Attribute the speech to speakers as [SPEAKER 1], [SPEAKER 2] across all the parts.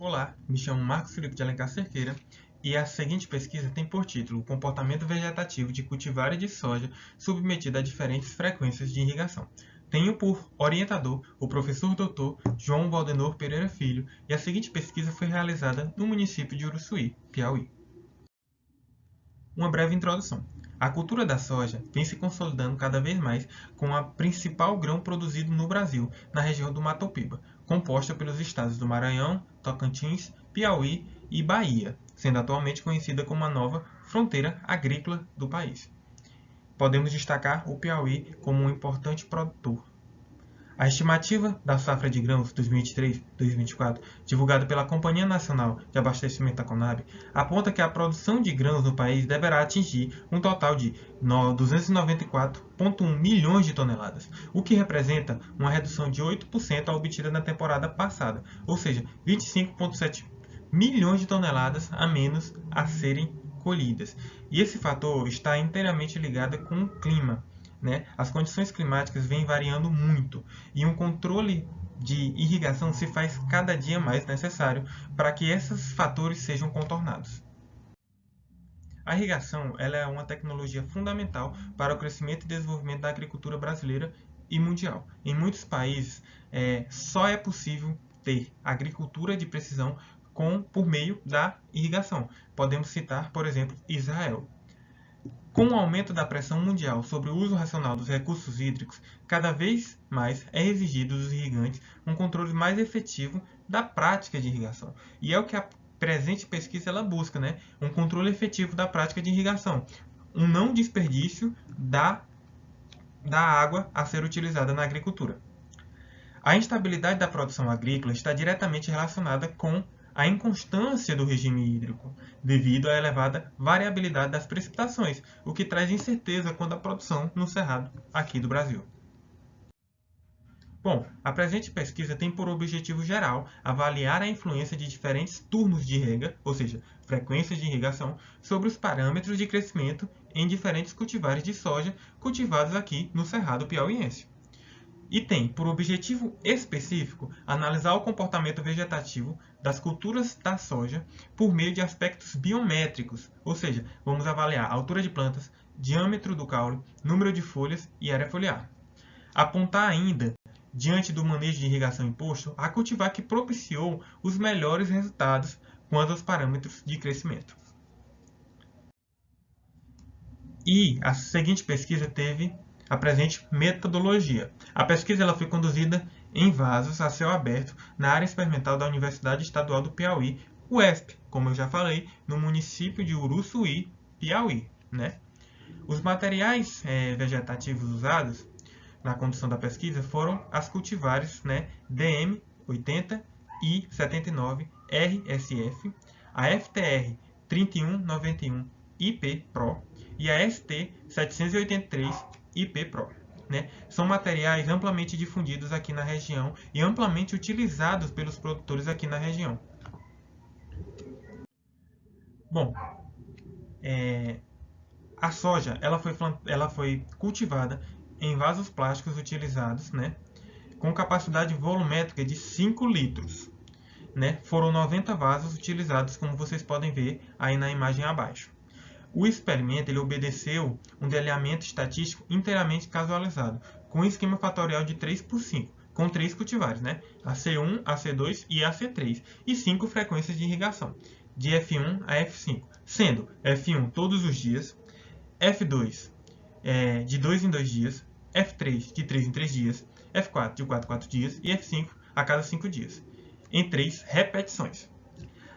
[SPEAKER 1] Olá, me chamo Marcos Felipe de Alencar Cerqueira e a seguinte pesquisa tem por título o comportamento vegetativo de cultivares de soja submetido a diferentes frequências de irrigação. Tenho por orientador o professor Dr. João Valdenor Pereira Filho e a seguinte pesquisa foi realizada no município de Uruçuí, Piauí. Uma breve introdução. A cultura da soja vem se consolidando cada vez mais como a principal grão produzido no Brasil, na região do Mato Piba, composta pelos estados do Maranhão, Tocantins, Piauí e Bahia, sendo atualmente conhecida como a nova fronteira agrícola do país. Podemos destacar o Piauí como um importante produtor. A estimativa da safra de grãos 2023-2024, divulgada pela Companhia Nacional de Abastecimento da Conab, aponta que a produção de grãos no país deverá atingir um total de 294,1 milhões de toneladas, o que representa uma redução de 8% à obtida na temporada passada, ou seja, 25,7 milhões de toneladas a menos a serem colhidas. E esse fator está inteiramente ligado com o clima. As condições climáticas vêm variando muito e um controle de irrigação se faz cada dia mais necessário para que esses fatores sejam contornados. A irrigação ela é uma tecnologia fundamental para o crescimento e desenvolvimento da agricultura brasileira e mundial. Em muitos países, só é possível ter agricultura de precisão por meio da irrigação. Podemos citar, por exemplo, Israel. Com o aumento da pressão mundial sobre o uso racional dos recursos hídricos, cada vez mais é exigido dos irrigantes um controle mais efetivo da prática de irrigação. E é o que a presente pesquisa ela busca, um controle efetivo da prática de irrigação, um não desperdício da água a ser utilizada na agricultura. A instabilidade da produção agrícola está diretamente relacionada com a inconstância do regime hídrico, devido à elevada variabilidade das precipitações, o que traz incerteza quanto à produção no cerrado aqui do Brasil. Bom, a presente pesquisa tem por objetivo geral avaliar a influência de diferentes turnos de rega, ou seja, frequências de irrigação, sobre os parâmetros de crescimento em diferentes cultivares de soja cultivados aqui no cerrado piauiense. E tem por objetivo específico analisar o comportamento vegetativo das culturas da soja por meio de aspectos biométricos, ou seja, vamos avaliar a altura de plantas, diâmetro do caule, número de folhas e área foliar. Apontar ainda, diante do manejo de irrigação imposto, a cultivar que propiciou os melhores resultados quanto aos parâmetros de crescimento. E a seguinte pesquisa teve a presente metodologia. A pesquisa ela foi conduzida em vasos a céu aberto na área experimental da Universidade Estadual do Piauí, UESP, como eu já falei, no município de Uruçuí, Piauí. Os materiais vegetativos usados na condução da pesquisa foram as cultivares DM80 e 79 RSF, a FTR 3191 IP Pro e a ST 783 IP Pro. São materiais amplamente difundidos aqui na região e amplamente utilizados pelos produtores aqui na região. Bom, a soja ela foi cultivada em vasos plásticos utilizados, com capacidade volumétrica de 5 litros. Foram 90 vasos utilizados, como vocês podem ver aí na imagem abaixo. O experimento ele obedeceu um delineamento estatístico inteiramente casualizado, com um esquema fatorial de 3/5, com 3 cultivares, AC1, AC2 e AC3, e 5 frequências de irrigação, de F1 a F5, sendo F1 todos os dias, F2 de 2 em 2 dias, F3 de 3 em 3 dias, F4 de 4 em 4 dias e F5 a cada 5 dias, em 3 repetições.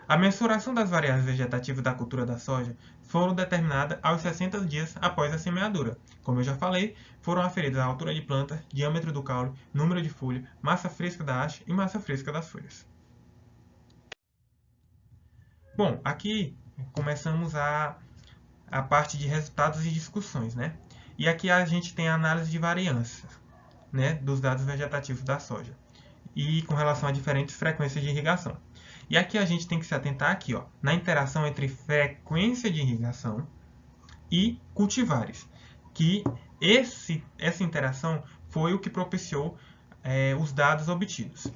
[SPEAKER 1] A mensuração das variáveis vegetativas da cultura da soja foram determinadas aos 60 dias após a semeadura. Como eu já falei, foram aferidas a altura de planta, diâmetro do caule, número de folha, massa fresca da haste e massa fresca das folhas. Bom, aqui começamos a parte de resultados e discussões, E aqui a gente tem a análise de variância, dos dados vegetativos da soja e com relação a diferentes frequências de irrigação. E aqui a gente tem que se atentar aqui, na interação entre frequência de irrigação e cultivares, que essa interação foi o que propiciou os dados obtidos.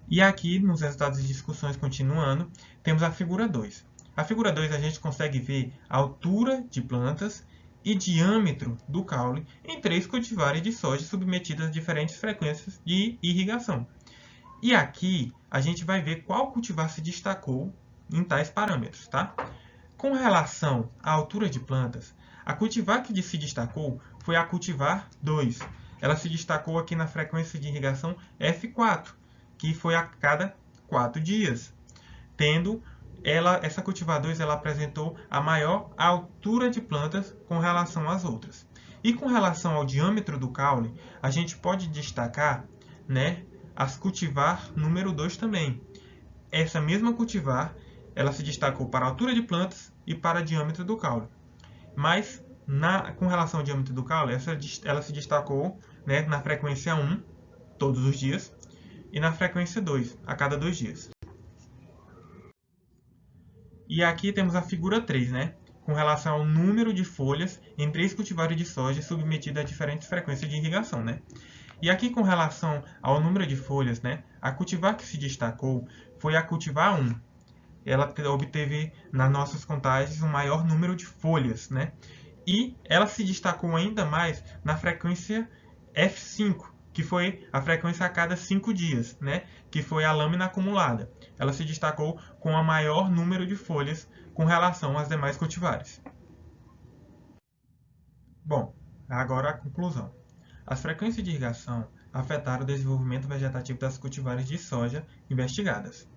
[SPEAKER 1] E aqui, nos resultados de discussões continuando, temos a figura 2. A figura 2 a gente consegue ver a altura de plantas e diâmetro do caule em 3 cultivares de soja submetidos a diferentes frequências de irrigação. E aqui a gente vai ver qual cultivar se destacou em tais parâmetros, tá? Com relação à altura de plantas, a cultivar que se destacou foi a cultivar 2. Ela se destacou aqui na frequência de irrigação F4, que foi a cada 4 dias. Tendo essa cultivar 2 ela apresentou a maior altura de plantas com relação às outras. E com relação ao diâmetro do caule, a gente pode destacar, né, as cultivar número 2 também. Essa mesma cultivar ela se destacou para a altura de plantas e para o diâmetro do caule. Mas, com relação ao diâmetro do caule, ela se destacou, né, na frequência 1, todos os dias, e na frequência 2, a cada 2 dias. E aqui temos a figura 3, né, com relação ao número de folhas em 3 cultivares de soja submetidos a diferentes frequências de irrigação, né? E aqui com relação ao número de folhas, né, a cultivar que se destacou foi a cultivar 1. Ela obteve, nas nossas contagens, um maior número de folhas, né? E ela se destacou ainda mais na frequência F5, que foi a frequência a cada 5 dias, né? Que foi a lâmina acumulada. Ela se destacou com o maior número de folhas com relação às demais cultivares. Bom, agora a conclusão. As frequências de irrigação afetaram o desenvolvimento vegetativo das cultivares de soja investigadas,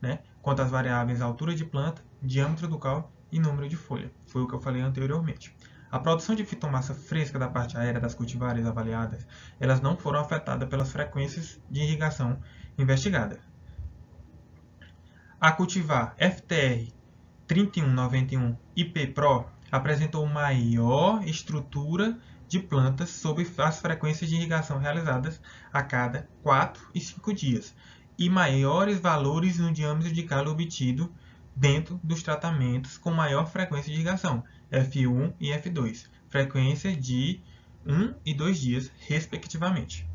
[SPEAKER 1] né? Quanto às variáveis altura de planta, diâmetro do caule e número de folha. Foi o que eu falei anteriormente. A produção de fitomassa fresca da parte aérea das cultivares avaliadas, elas não foram afetadas pelas frequências de irrigação investigadas. A cultivar FTR 3191 IP Pro apresentou maior estrutura de plantas sob as frequências de irrigação realizadas a cada 4 e 5 dias, e maiores valores no diâmetro de caule obtido dentro dos tratamentos com maior frequência de irrigação, F1 e F2, frequência de 1 e 2 dias, respectivamente.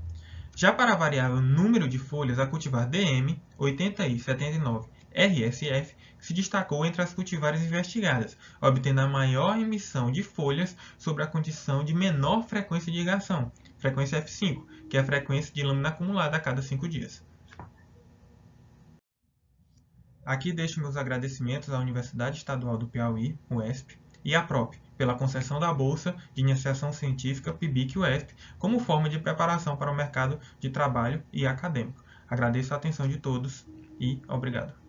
[SPEAKER 1] Já para a variável número de folhas, a cultivar DM 80I79 RSF se destacou entre as cultivares investigadas, obtendo a maior emissão de folhas sobre a condição de menor frequência de irrigação, frequência F5, que é a frequência de lâmina acumulada a cada 5 dias. Aqui deixo meus agradecimentos à Universidade Estadual do Piauí, UESP, e à PROP, pela concessão da Bolsa de Iniciação Científica PIBIC-UESP, como forma de preparação para o mercado de trabalho e acadêmico. Agradeço a atenção de todos e obrigado.